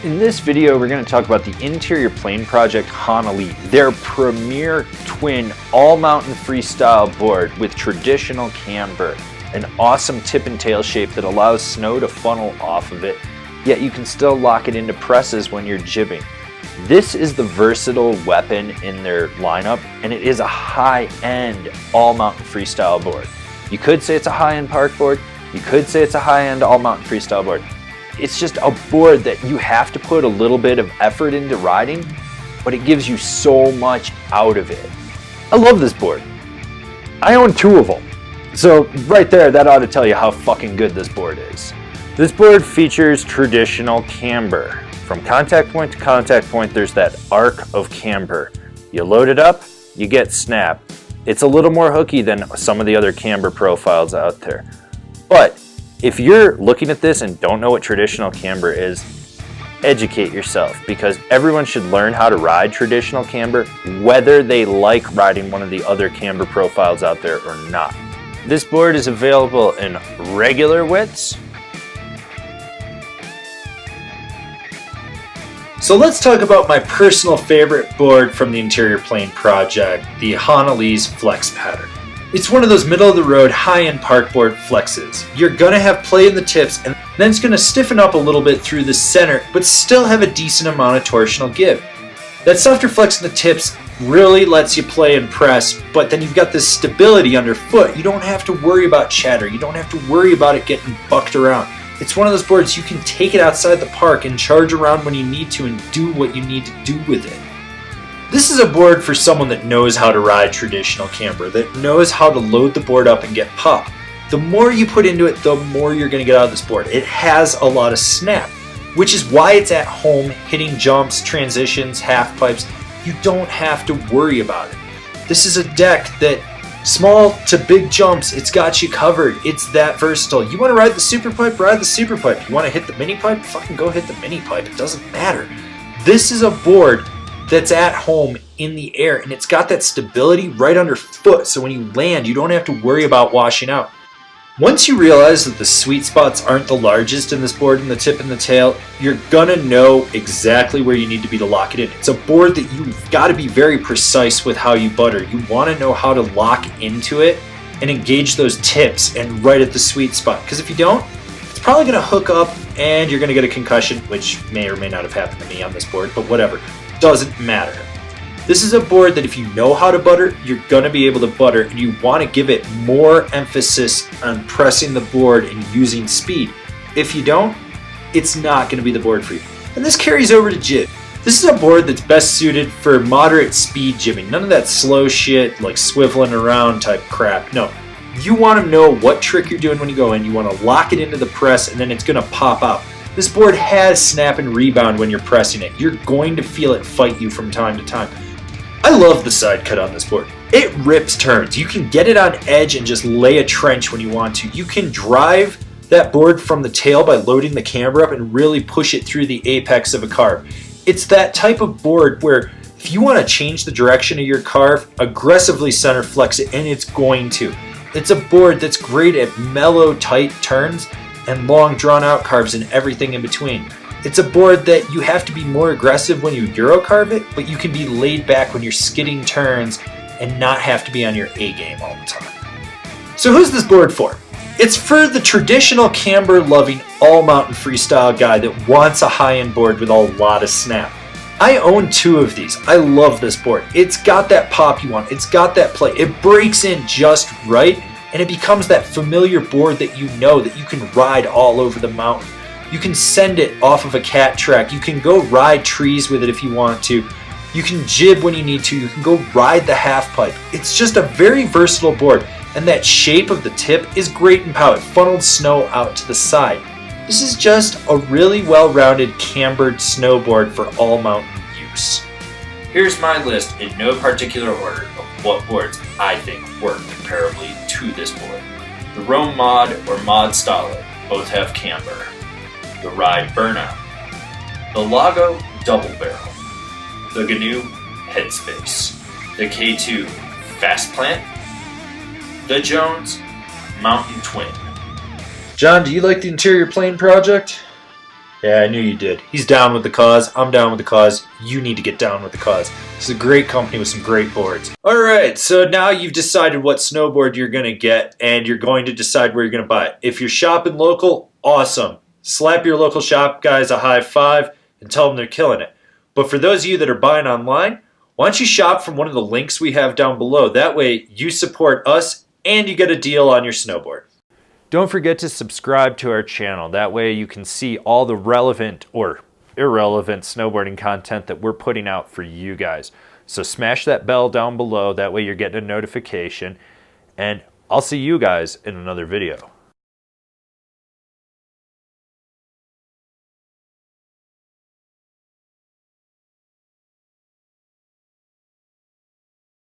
In this video, we're going to talk about the interior plane project Honalee, their premier twin all-mountain freestyle board with traditional camber, an awesome tip and tail shape that allows snow to funnel off of it, yet you can still lock it into presses when you're jibbing. This is the versatile weapon in their lineup, and it is a high-end all-mountain freestyle board. You could say it's a high-end park board, you could say it's a high-end all-mountain freestyle board. It's just a board that you have to put a little bit of effort into riding, but it gives you so much out of it. I love this board. I own two of them. So right there, that ought to tell you how fucking good this board is. This board features traditional camber. From contact point to contact point, there's that arc of camber. You load it up, you get snap. It's a little more hooky than some of the other camber profiles out there. But if you're looking at this and don't know what traditional camber is, educate yourself, because everyone should learn how to ride traditional camber, whether they like riding one of the other camber profiles out there or not. This board is available in regular widths. So let's talk about my personal favorite board from the interior plane project, the Honalee's Flex pattern. It's one of those middle-of-the-road, high-end park board flexes. You're going to have play in the tips, and then it's going to stiffen up a little bit through the center, but still have a decent amount of torsional give. That softer flex in the tips really lets you play and press, but then you've got this stability underfoot. You don't have to worry about chatter. You don't have to worry about it getting bucked around. It's one of those boards you can take it outside the park and charge around when you need to and do what you need to do with it. This is a board for someone that knows how to ride traditional camber, that knows how to load the board up and get pop. The more you put into it, the more you're going to get out of this board. It has a lot of snap, which is why it's at home hitting jumps, transitions, half pipes. You don't have to worry about it. This is a deck that, small to big jumps, it's got you covered. It's that versatile. You want to ride the super pipe? Ride the super pipe. You want to hit the mini pipe? Fucking go hit the mini pipe. It doesn't matter. This is a board that's at home in the air, and it's got that stability right underfoot, so when you land, you don't have to worry about washing out. Once you realize that the sweet spots aren't the largest in this board in the tip and the tail, you're gonna know exactly where you need to be to lock it in. It's a board that you've got to be very precise with how you butter. You want to know how to lock into it and engage those tips and right at the sweet spot, because if you don't, it's probably gonna hook up and you're gonna get a concussion, which may or may not have happened to me on this board, but whatever. Doesn't matter. This is a board that if you know how to butter, you're going to be able to butter, and you want to give it more emphasis on pressing the board and using speed. If you don't, it's not going to be the board for you. And this carries over to jib. This is a board that's best suited for moderate speed jibbing. None of that slow shit like swiveling around type crap. No. You want to know what trick you're doing when you go in. You want to lock it into the press, and then it's going to pop out. This board has snap and rebound when you're pressing it. You're going to feel it fight you from time to time. I love the side cut on this board. It rips turns. You can get it on edge and just lay a trench when you want to. You can drive that board from the tail by loading the camber up and really push it through the apex of a carve. It's that type of board where if you want to change the direction of your carve, aggressively center flex it, and it's going to. It's a board that's great at mellow, tight turns and long drawn-out carves and everything in between. It's a board that you have to be more aggressive when you Euro carve it, but you can be laid back when you're skidding turns and not have to be on your A game all the time. So who's this board for? It's for the traditional camber-loving all-mountain freestyle guy that wants a high-end board with a lot of snap. I own two of these. I love this board. It's got that pop you want. It's got that play. It breaks in just right, and it becomes that familiar board that you know that you can ride all over the mountain. You can send it off of a cat track. You can go ride trees with it if you want to. You can jib when you need to. You can go ride the half pipe. It's just a very versatile board, and that shape of the tip is great in power. It funneled snow out to the side. This is just a really well-rounded cambered snowboard for all mountain use. Here's my list in no particular order of what boards I think work comparably to this board. The Rome Mod or Mod Stolid both have camber. The Ride Burnout. The Lago Double Barrel. The GNU Headspace. The K2 Fast Plant. The Jones Mountain Twin. John, do you like the interior plane project? Yeah, I knew you did. He's down with the cause. I'm down with the cause. You need to get down with the cause. This is a great company with some great boards. Alright, so now you've decided what snowboard you're going to get, and you're going to decide where you're going to buy it. If you're shopping local, awesome. Slap your local shop guys a high five and tell them they're killing it. But for those of you that are buying online, why don't you shop from one of the links we have down below? That way you support us and you get a deal on your snowboard. Don't forget to subscribe to our channel. That way you can see all the relevant or irrelevant snowboarding content that we're putting out for you guys. So smash that bell down below. That way you're getting a notification. And I'll see you guys in another video.